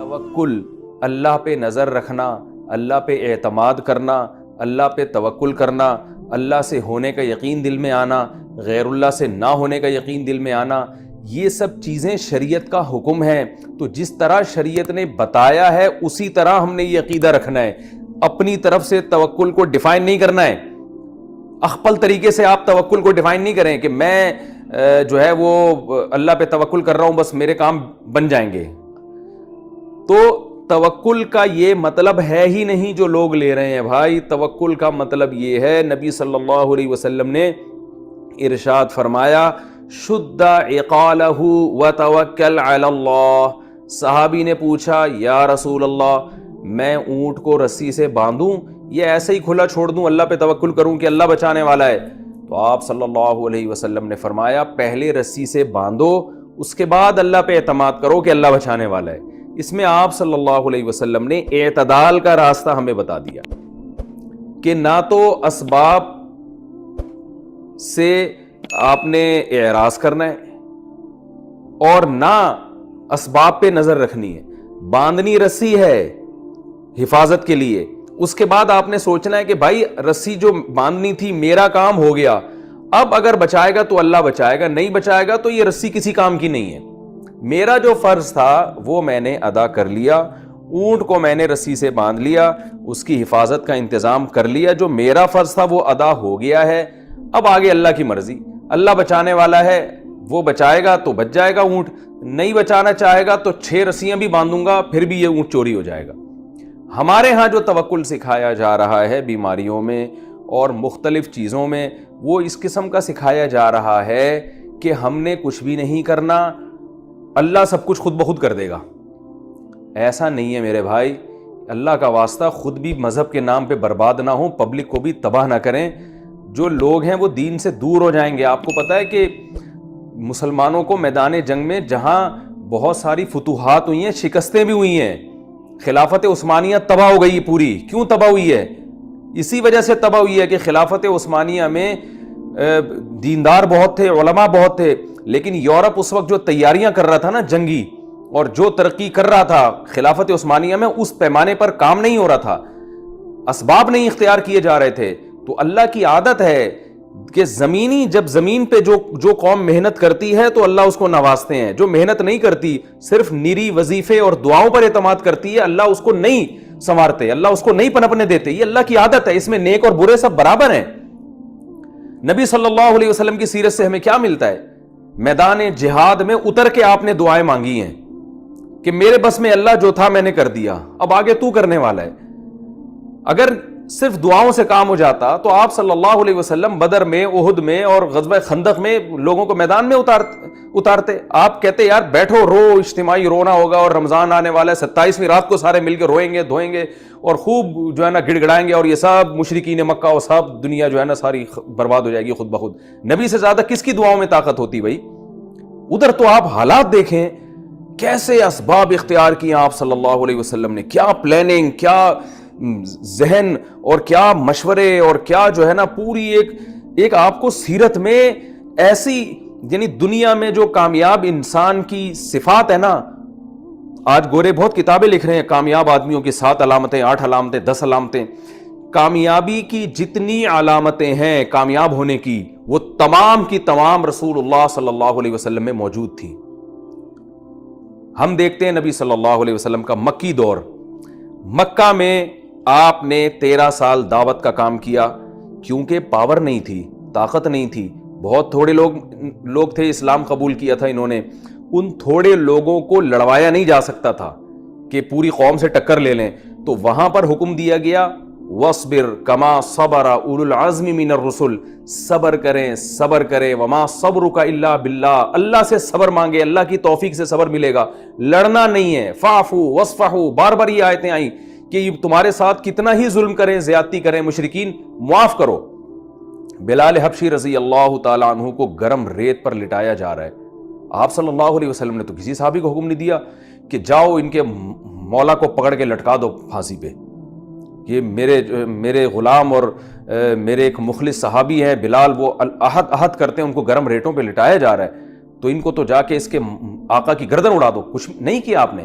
توکل، اللہ پہ نظر رکھنا، اللہ پہ اعتماد کرنا، اللہ پہ توکل کرنا، اللہ سے ہونے کا یقین دل میں آنا، غیر اللہ سے نہ ہونے کا یقین دل میں آنا، یہ سب چیزیں شریعت کا حکم ہے۔ تو جس طرح شریعت نے بتایا ہے اسی طرح ہم نے یہ عقیدہ رکھنا ہے، اپنی طرف سے توکل کو ڈیفائن نہیں کرنا ہے۔ اخپل طریقے سے آپ توکل کو ڈیفائن نہیں کریں کہ میں جو ہے وہ اللہ پہ توکل کر رہا ہوں، بس میرے کام بن جائیں گے۔ تو توکل کا یہ مطلب ہے ہی نہیں جو لوگ لے رہے ہیں بھائی۔ توکل کا مطلب یہ ہے، نبی صلی اللہ علیہ وسلم نے ارشاد فرمایا شد عقالہ وتوکل علی اللہ۔ صحابی نے پوچھا یا رسول اللہ، میں اونٹ کو رسی سے باندھوں یا ایسے ہی کھلا چھوڑ دوں، اللہ پہ توکل کروں کہ اللہ بچانے والا ہے؟ تو آپ صلی اللہ علیہ وسلم نے فرمایا پہلے رسی سے باندھو، اس کے بعد اللہ پہ اعتماد کرو کہ اللہ بچانے والا ہے۔ اس میں آپ صلی اللہ علیہ وسلم نے اعتدال کا راستہ ہمیں بتا دیا کہ نہ تو اسباب سے آپ نے اعراض کرنا ہے اور نہ اسباب پہ نظر رکھنی ہے۔ باندھنی رسی ہے حفاظت کے لیے، اس کے بعد آپ نے سوچنا ہے کہ بھائی رسی جو باندھنی تھی میرا کام ہو گیا، اب اگر بچائے گا تو اللہ بچائے گا، نہیں بچائے گا تو یہ رسی کسی کام کی نہیں ہے۔ میرا جو فرض تھا وہ میں نے ادا کر لیا، اونٹ کو میں نے رسی سے باندھ لیا، اس کی حفاظت کا انتظام کر لیا، جو میرا فرض تھا وہ ادا ہو گیا ہے۔ اب آگے اللہ کی مرضی، اللہ بچانے والا ہے، وہ بچائے گا تو بچ جائے گا اونٹ، نہیں بچانا چاہے گا تو 6 رسیاں بھی باندھوں گا پھر بھی یہ اونٹ چوری ہو جائے گا۔ ہمارے ہاں جو توکل سکھایا جا رہا ہے بیماریوں میں اور مختلف چیزوں میں، وہ اس قسم کا سکھایا جا رہا ہے کہ ہم نے کچھ بھی نہیں کرنا، اللہ سب کچھ خود بخود کر دے گا۔ ایسا نہیں ہے میرے بھائی، اللہ کا واسطہ خود بھی مذہب کے نام پہ برباد نہ ہوں، پبلک کو بھی تباہ نہ کریں۔ جو لوگ ہیں وہ دین سے دور ہو جائیں گے۔ آپ کو پتہ ہے کہ مسلمانوں کو میدان جنگ میں جہاں بہت ساری فتوحات ہوئی ہیں، شکستیں بھی ہوئی ہیں، خلافت عثمانیہ تباہ ہو گئی پوری۔ کیوں تباہ ہوئی ہے؟ اسی وجہ سے تباہ ہوئی ہے کہ خلافت عثمانیہ میں دیندار بہت تھے، علماء بہت تھے، لیکن یورپ اس وقت جو تیاریاں کر رہا تھا نا جنگی، اور جو ترقی کر رہا تھا خلافت عثمانیہ میں، اس پیمانے پر کام نہیں ہو رہا تھا، اسباب نہیں اختیار کیے جا رہے تھے۔ تو اللہ کی عادت ہے کہ جب زمین پہ جو قوم محنت کرتی ہے تو اللہ اس کو نوازتے ہیں، جو محنت نہیں کرتی، صرف نیری وظیفے اور دعاؤں پر اعتماد کرتی ہے، اللہ اس کو نہیں سنوارتے، اللہ اس کو نہیں پنپنے دیتے۔ یہ اللہ کی عادت ہے، اس میں نیک اور برے سب برابر ہیں۔ نبی صلی اللہ علیہ وسلم کی سیرت سے ہمیں کیا ملتا ہے؟ میدان جہاد میں اتر کے آپ نے دعائیں مانگی ہیں کہ میرے بس میں اللہ جو تھا میں نے کر دیا، اب آگے تو کرنے والا ہے۔ اگر صرف دعاؤں سے کام ہو جاتا تو آپ صلی اللہ علیہ وسلم بدر میں، احد میں اور غزوہ خندق میں لوگوں کو میدان میں اتارتے۔ آپ کہتے یار بیٹھو رو، اجتماعی رونا ہوگا، اور رمضان آنے والا ہے، 27ویں رات کو سارے مل کے روئیں گے، دھوئیں گے اور خوب جو ہے نا گڑ گڑائیں گے، اور یہ سب مشرکین مکہ اور سب دنیا جو ہے نا ساری برباد ہو جائے گی خود بخود۔ نبی سے زیادہ کس کی دعاؤں میں طاقت ہوتی بھائی؟ ادھر تو آپ حالات دیکھیں کیسے اسباب اختیار کیے آپ صلی اللہ علیہ وسلم نے، کیا پلاننگ، کیا ذہن اور کیا مشورے، اور کیا جو ہے نا پوری ایک آپ کو سیرت میں ایسی، یعنی دنیا میں جو کامیاب انسان کی صفات ہے نا، آج گورے بہت کتابیں لکھ رہے ہیں کامیاب آدمیوں کی 7 علامتیں، 8 علامتیں، 10 علامتیں۔ کامیابی کی جتنی علامتیں ہیں کامیاب ہونے کی، وہ تمام کی تمام رسول اللہ صلی اللہ علیہ وسلم میں موجود تھیں۔ ہم دیکھتے ہیں نبی صلی اللہ علیہ وسلم کا مکی دور، مکہ میں آپ نے 13 سال دعوت کا کام کیا، کیونکہ پاور نہیں تھی، طاقت نہیں تھی، بہت تھوڑے لوگ تھے اسلام قبول کیا تھا انہوں نے، ان تھوڑے لوگوں کو لڑوایا نہیں جا سکتا تھا کہ پوری قوم سے ٹکر لے لیں۔ تو وہاں پر حکم دیا گیا وَاصْبِرْ كَمَا صَبَرَ أُولُو الْعَزْمِ مِنَ الرُّسُلِ، صبر کریں وَمَا صَبْرُكَ إِلَّا بِاللَّهِ، اللہ سے صبر مانگے، اللہ کی توفیق سے صبر ملے گا، لڑنا نہیں ہے۔ فَاعْفُوا وَاصْفَحُوا، بار بار یہ آیتیں آئیں کہ تمہارے ساتھ کتنا ہی ظلم کریں، زیادتی کریں مشرکین، معاف کرو۔ بلال حبشی رضی اللہ تعالیٰ عنہ کو گرم ریت پر لٹایا جا رہا ہے، آپ صلی اللہ علیہ وسلم نے تو کسی صحابی کو حکم نہیں دیا کہ جاؤ ان کے مولا کو پکڑ کے لٹکا دو پھانسی پہ، یہ میرے غلام اور میرے ایک مخلص صحابی ہیں بلال، وہ عہد کرتے ہیں، ان کو گرم ریٹوں پہ لٹایا جا رہا ہے، تو ان کو تو جا کے اس کے آقا کی گردن اڑا دو۔ کچھ نہیں کیا آپ نے،